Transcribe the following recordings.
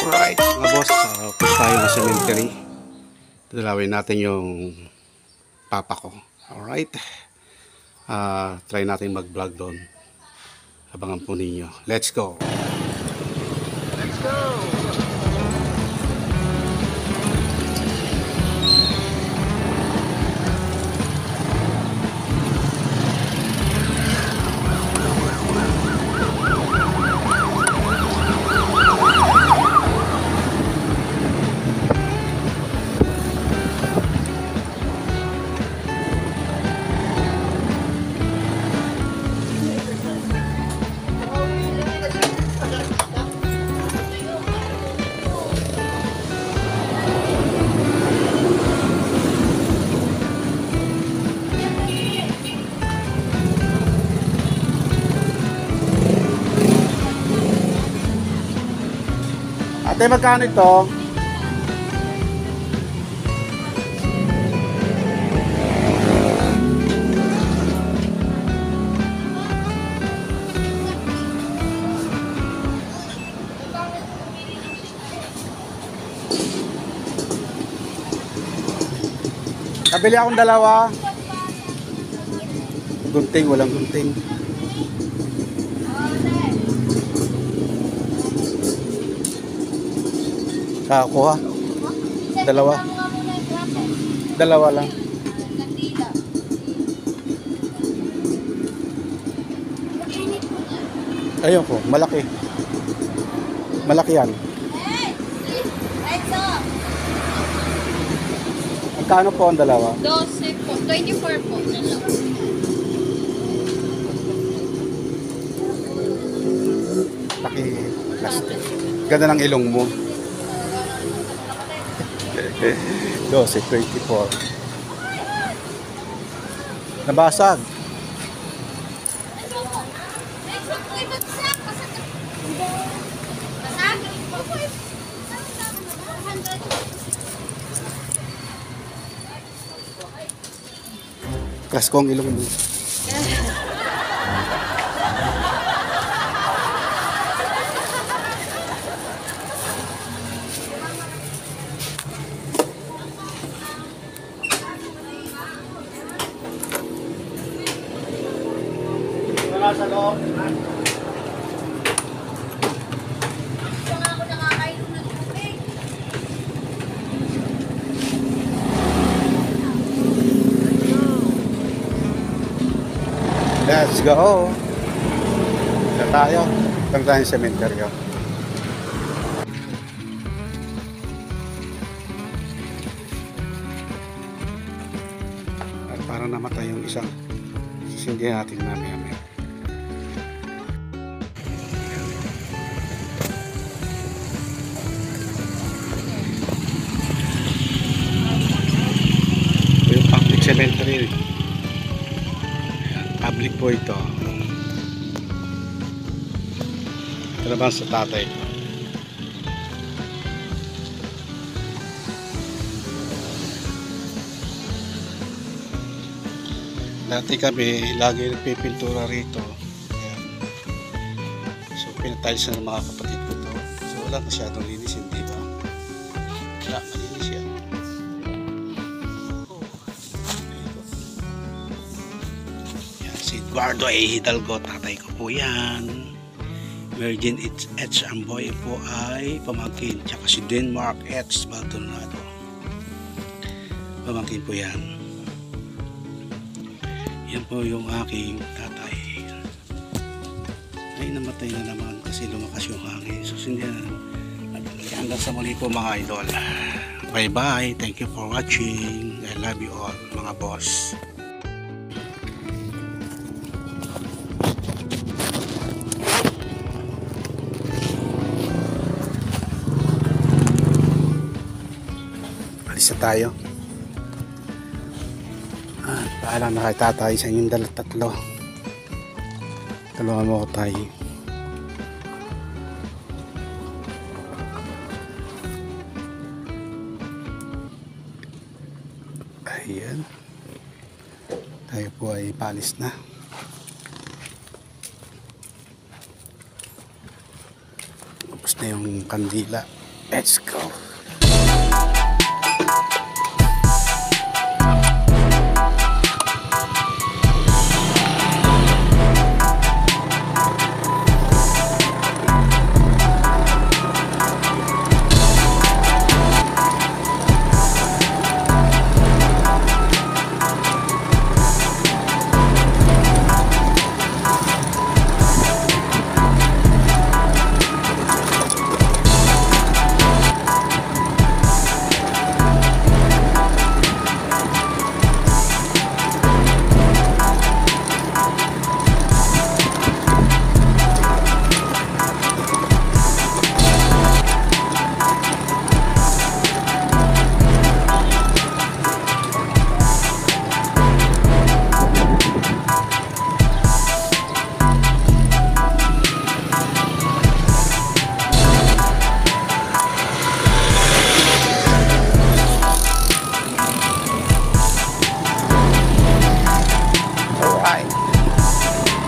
Alright mga boss, push tayo na cemetery. Dalawin natin yung papa ko. Alright, try natin mag vlog doon. Abangan po ninyo. Let's go. Let's go. Ate, magkano ito? Kabili akong dalawa. Gunting, walang gunting. Kakuha. Dalawa. Dalawa lang. Ayun ko, malaki. Malaki yan. Magkano po ang dalawa? 12 po. 24 po. Laki plastic. Ganda ng ilong mo. 12, 24. Nabasag. Klas ko ang ilong mo. Sa loob. Let's go. Ito tayo. Ito tayo sa cemetery. At para namatay yung isang susindihan natin mamaya-maya. Cemetery. Public po ito. Ito naman sa tatay ko. Dati kami lagi nagpipintura rito. Ayan. So pinatiles na ng mga kapatid ko to. So wala masyadong linisin, di ba? Wala, malinis yan. Si Eduardo A. Hidalgo, tatay ko po yan. Virgin H. Amboy po ay pamangkin. Tsaka si Denmark H. Baldonado. Pamangkin po yan. Yan po yung aking tatay. Ay, namatay na naman kasi lumakas yung hangin. Susundan hanggang sa muli po mga idol. Bye bye. Thank you for watching. I love you all mga boss. Alis na tayo. Paalam na kay tatay sa inyong tatlo. Tulungan mo ko tayo. Ayan. Tayo po ay paalis na. Tapos na yung kandila. Let's go.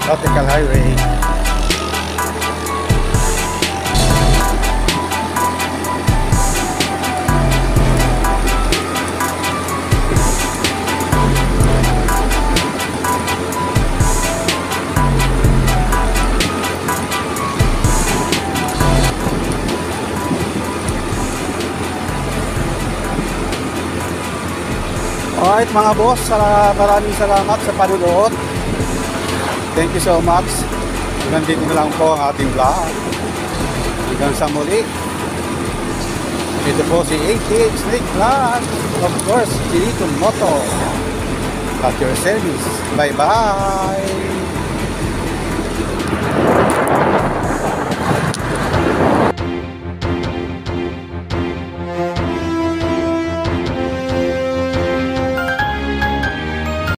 Nautical Highway. Alright mga boss, maraming salamat sa panunood. Thank you so much. Hanggang dito na lang po ang ating vlog. Hanggang sa muli. Ito po si ATH Snake Vlog. Of course, Chilito Moto. At your service. Bye bye.